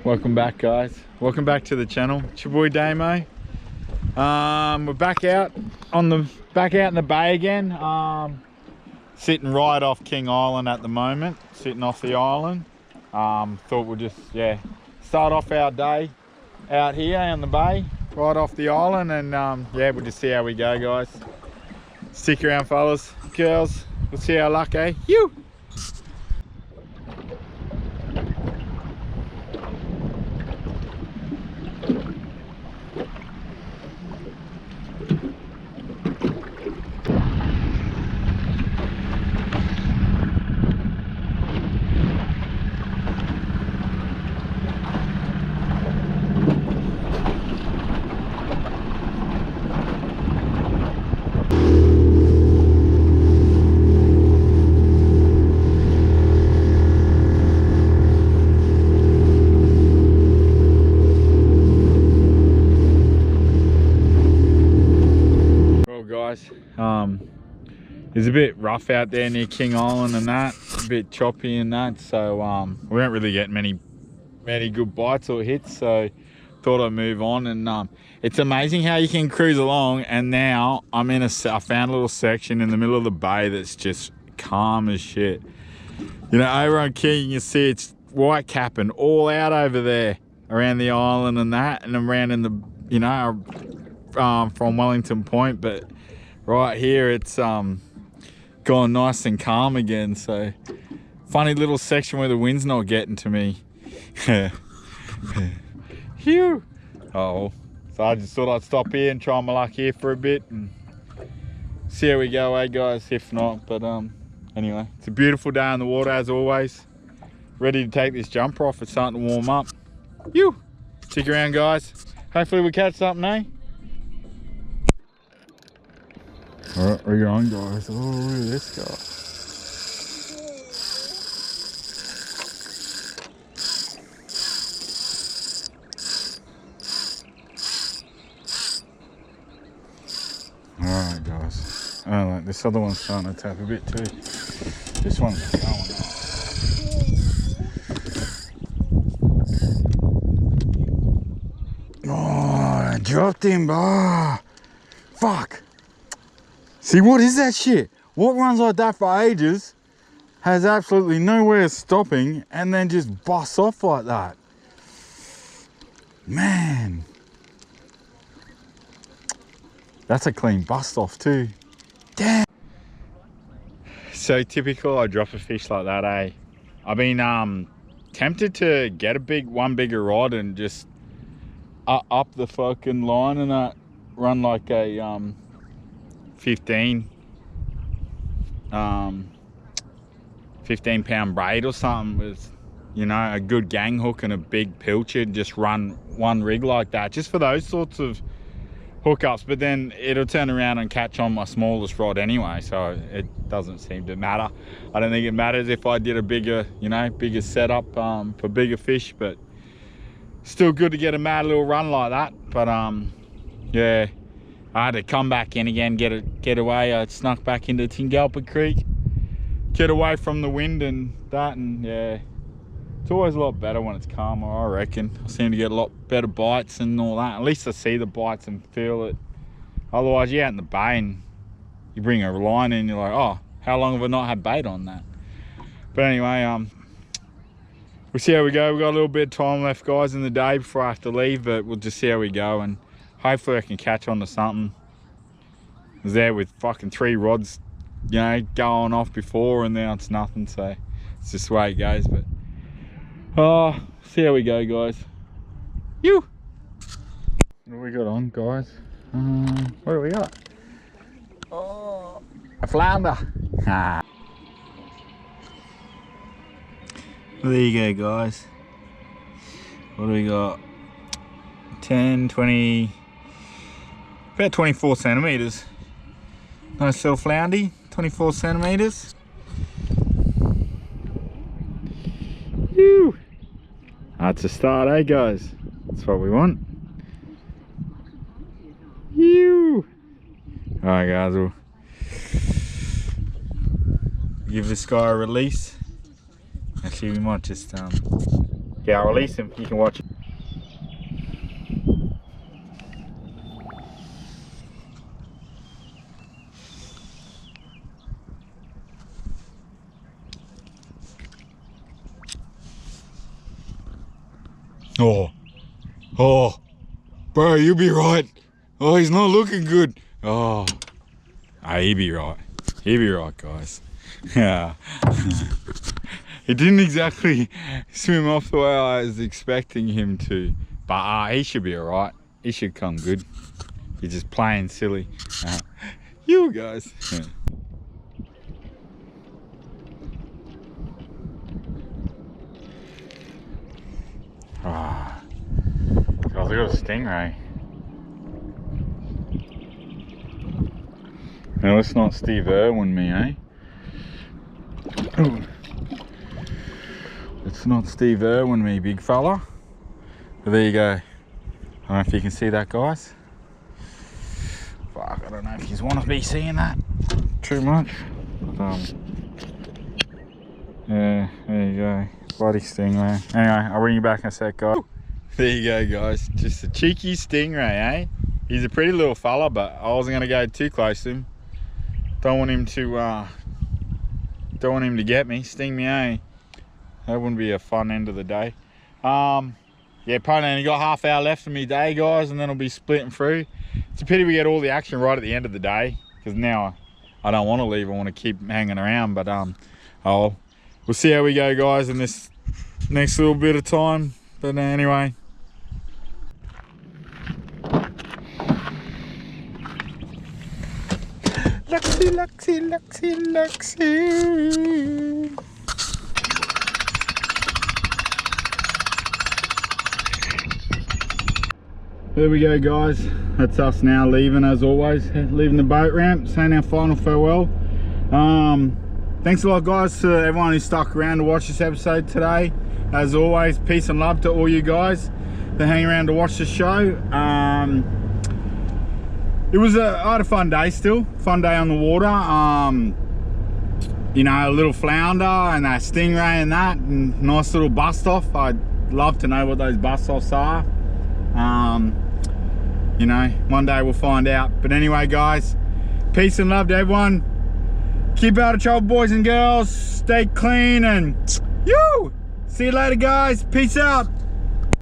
Welcome back, guys. Welcome back to the channel. It's your boy Damo. We're back out in the bay again. Sitting right off King Island at the moment. Sitting off the island. Thought we'll just start off our day out here in the bay, right off the island, and we'll just see how we go, guys. Stick around, fellas, girls. We'll see our luck, eh? You. It's a bit rough out there near King Island and that, a bit choppy and that, so we don't really get many good bites or hits, so thought I'd move on. And it's amazing how you can cruise along, and now I found a little section in the middle of the bay that's just calm as shit. You know, over on King, you can see it's white capping all out over there around the island and that, and around in the, you know, from Wellington Point, but right here it's gone nice and calm again. So funny little section where the wind's not getting to me. Phew. Oh, so I just thought I'd stop here and try my luck here for a bit and see how we go, eh, guys? If not, but anyway, it's a beautiful day in the water as always. Ready to take this jumper off. It's starting to warm up. You stick around, guys. Hopefully we catch something, eh? Alright, we're going, guys. Oh, look at this guy. Alright, guys. Oh, like this other one's starting to tap a bit too. This one's going on. Oh, I dropped him. Ah, fuck. See, what is that shit? What runs like that for ages, has absolutely nowhere stopping, and then just busts off like that? Man. That's a clean bust off too. Damn. So typical, I drop a fish like that, eh? I've been tempted to get one bigger rod and just up the fucking line and run like a 15 pound braid or something with, you know, a good gang hook and a big pilchard, just run one rig like that, just for those sorts of hookups. But then it'll turn around and catch on my smallest rod anyway, so it doesn't seem to matter. I don't think it matters if I did a bigger, you know, bigger setup for bigger fish, but still good to get a mad little run like that. But yeah, I had to come back in again, get away. I snuck back into Tingalpa Creek, get away from the wind and that, and yeah, it's always a lot better when it's calmer, I reckon. I seem to get a lot better bites and all that. At least I see the bites and feel it. Otherwise, you're out in the bay and you bring a line in, you're like, oh, how long have I not had bait on that? But anyway, we'll see how we go. We've got a little bit of time left, guys, in the day before I have to leave, but we'll just see how we go, and hopefully I can catch on to something. I was there with fucking 3 rods, you know, going off before, and now it's nothing, so it's just the way it goes. But see how we go, guys. You. What do we got on, guys? What do we got? Oh, a flounder. Ah. There you go, guys. What do we got? 10, 20, about 24 centimeters. Nice little floundy, 24 centimeters. Whew. That's a start, eh, guys? That's what we want. Whew. All right, guys, we'll give this guy a release. Actually, we might just Okay, I'll release him. You can watch. Oh, bro, you'll be right. Oh, he's not looking good. Oh, he'll be right. He'll be right, guys. Yeah. He didn't exactly swim off the way I was expecting him to, but he should be alright. He should come good. He's just playing silly. You guys. Guys, I got a stingray. Now let's not Steve Irwin me, eh? Ooh. It's not Steve Irwin me, big fella. But there you go. I don't know if you can see that, guys. Fuck, I don't know if you want to be seeing that too much. But, yeah, there you go. Bloody stingray. Anyway, I'll bring you back in a sec, guys. There you go, guys. Just a cheeky stingray, eh? He's a pretty little fella, but I wasn't gonna go too close to him. Don't want him to get me, sting me, eh? That wouldn't be a fun end of the day. Yeah, probably only got half hour left of me day, guys, and then I'll be splitting through. It's a pity we get all the action right at the end of the day, because now I don't want to leave. I want to keep hanging around, but we'll see how we go, guys, in this next little bit of time. But anyway. Luxy, Luxy, Luxy, Luxy. There we go, guys. That's us now leaving, as always. Leaving the boat ramp, saying our final farewell. Thanks a lot, guys, to everyone who stuck around to watch this episode today. As always, peace and love to all you guys that hang around to watch the show. I had a fun day still. Fun day on the water. You know, a little flounder and a stingray and that, and nice little bust off. I'd love to know what those bust offs are. You know, one day we'll find out. But anyway, guys, peace and love to everyone. Keep out of trouble, boys and girls. Stay clean and see you later, guys. Peace out.